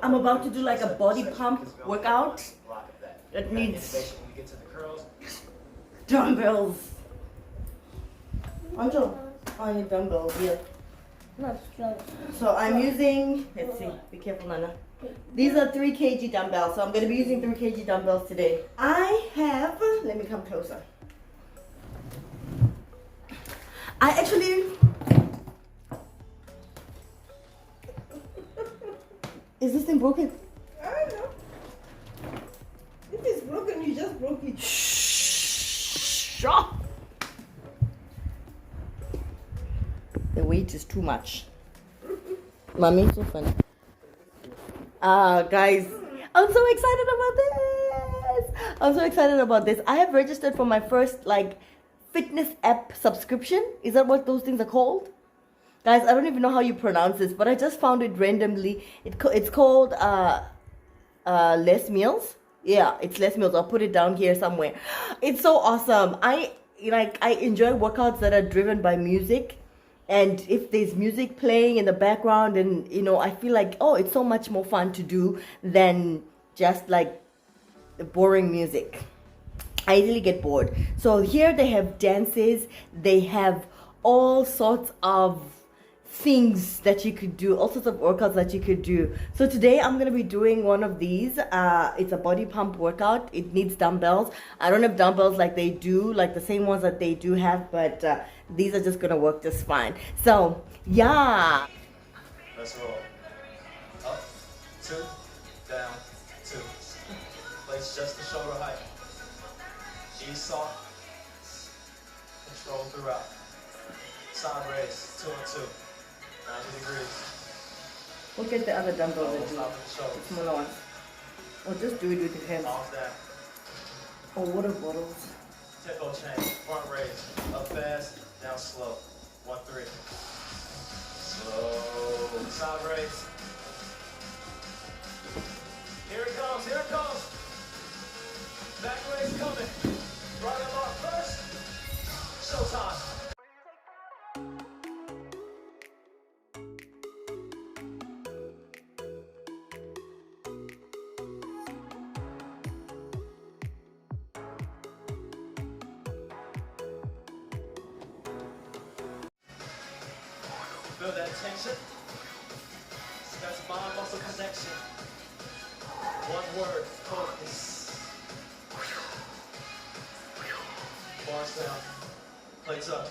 I'm about to do like a body pump workout. It needs dumbbells. Anjo, I need dumbbells, yeah. So I'm using, let's see, be careful, Nana. These are 3 kg dumbbells, so I'm going to be using 3 kg dumbbells today. I have, let me come closer. I actually, is this thing broken? I don't know. If it's broken, you just broke it. Shh. The weight is too much. Mommy, so funny. Guys, I'm so excited about this. I'm so excited about this. I have registered for my first like fitness app subscription. Is that what those things are called? Guys, I don't even know how you pronounce this, but I just found it randomly. It's called Less Meals. Yeah, it's Less Meals. I'll put it down here somewhere. It's so awesome. I enjoy workouts that are driven by music. And if there's music playing in the background, and you know, I feel like, oh, it's so much more fun to do than just like the boring music. I easily get bored. So here they have dances, they have all sorts of things that you could do, all sorts of workouts that you could do. So today I'm going to be doing one of these. It's a body pump workout. It needs dumbbells. I don't have dumbbells like they do, like the same ones that they do have, but these are just going to work just fine. So, yeah. Let's roll. Up, 2, down, 2. Place just the shoulder height. Ease soft. Control throughout. Side raise, 2 and 2. 90 degrees. Look at the other dumbbells that do. Stop at the The shoulders. smaller ones. Or just do it with your hands. Off that. Or water bottles. Tempo change. Front raise. Up fast, down slow. 1, 3. Slow. Side raise. Here it comes, here it comes. Back raise coming. Right up off first. Showtime. Feel that tension? That's mind-muscle connection. One word, focus. Bars down, plates up.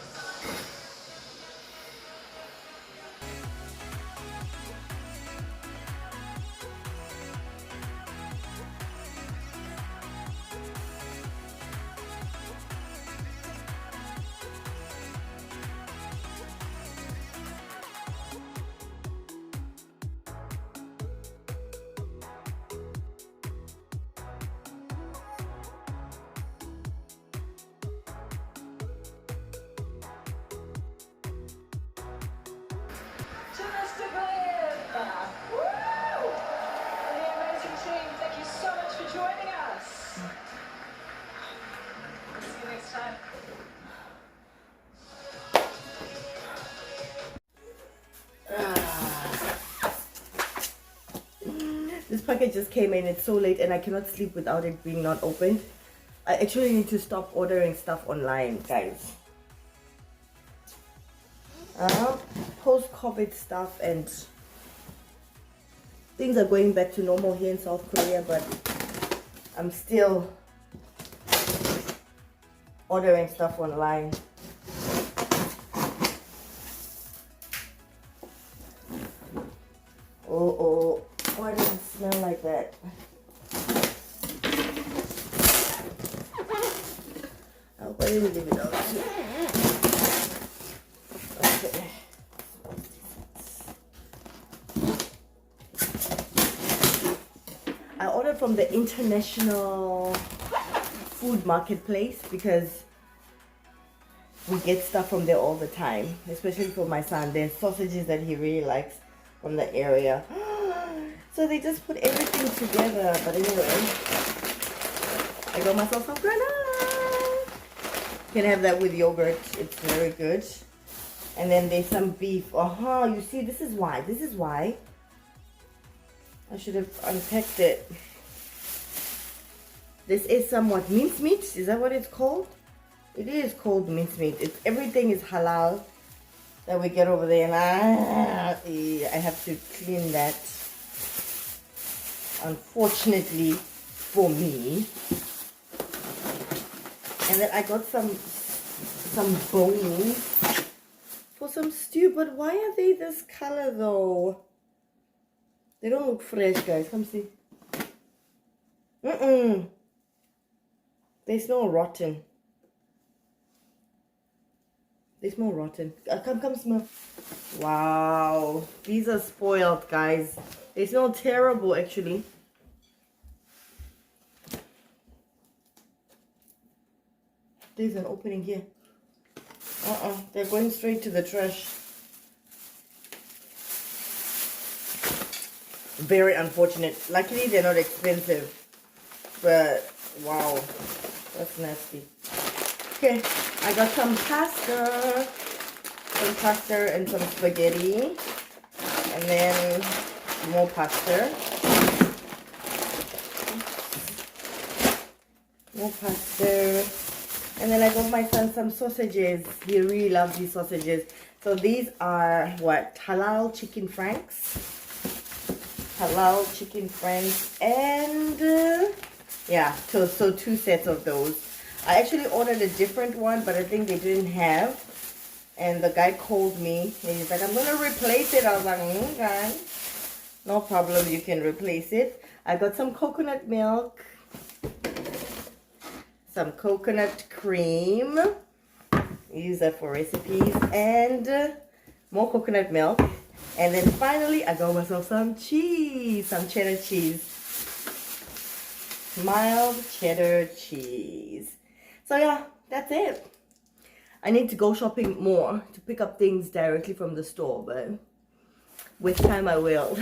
This package just came in. It's so late and I cannot sleep without it being not opened. I actually need to stop ordering stuff online, guys. Post-COVID stuff and things are going back to normal here in South Korea, but I'm still ordering stuff online. Oh, why does it smell like that? Oh, why did we leave it out? Okay. I ordered from the international food marketplace because we get stuff from there all the time, especially for my son. There's sausages that he really likes from the area. So they just put everything together. But anyway, I got myself some granola. You can have that with yogurt. It's very good. And then there's some beef. You see, this is why. I should have unpacked it. This is somewhat mincemeat. Is that what it's called? It is called mincemeat. Everything is halal that we get over there, and I have to clean that. Unfortunately for me. And then I got some bones for some stew. But why are they this color though? They don't look fresh, guys. Come see. They smell rotten. They smell rotten. Come smell. Wow. These are spoiled, guys. They smell terrible, actually. There's an opening here. They're going straight to the trash. Very unfortunate. Luckily, they're not expensive. But, wow. That's nasty. Okay, I got some pasta. Some pasta and some spaghetti. And then more pasta. More pasta. And then I got my son some sausages. He really loves these sausages. So these are what? Halal chicken franks. Halal chicken franks. And yeah, so 2 sets of those. I actually ordered a different one, but I think they didn't have. And the guy called me. And he's like, I'm going to replace it. I was like, okay. No problem, you can replace it. I got some coconut milk. Some coconut cream. Use that for recipes. And more coconut milk. And then finally, I got myself some cheese. Some cheddar cheese. Mild cheddar cheese. So yeah, that's it. I need to go shopping more to pick up things directly from the store, but with time I will.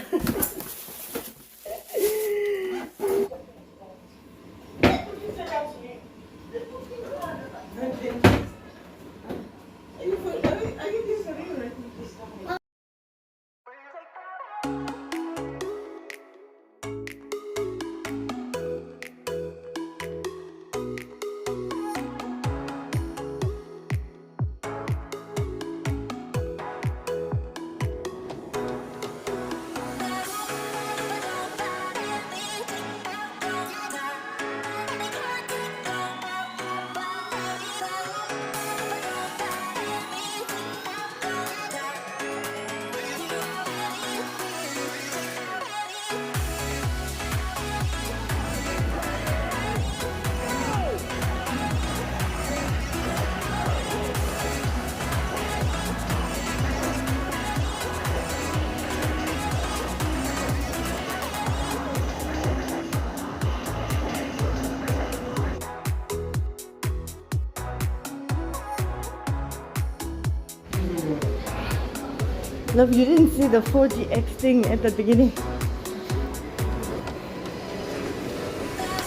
Love, you didn't see the 4DX thing at the beginning.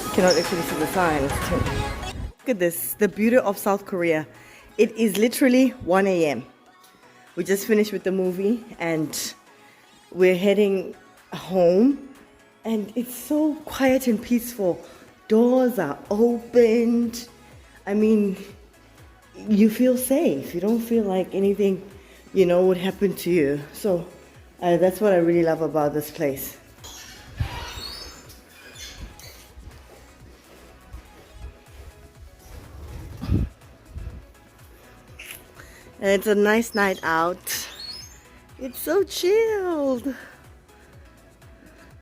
You cannot actually see the signs. Look at this, the beauty of South Korea. It is literally 1 a.m. We just finished with the movie and we're heading home. And it's so quiet and peaceful. Doors are opened. I mean, you feel safe. You don't feel like anything, you know, would happen to you. So that's what I really love about this place. And it's a nice night out. It's so chilled.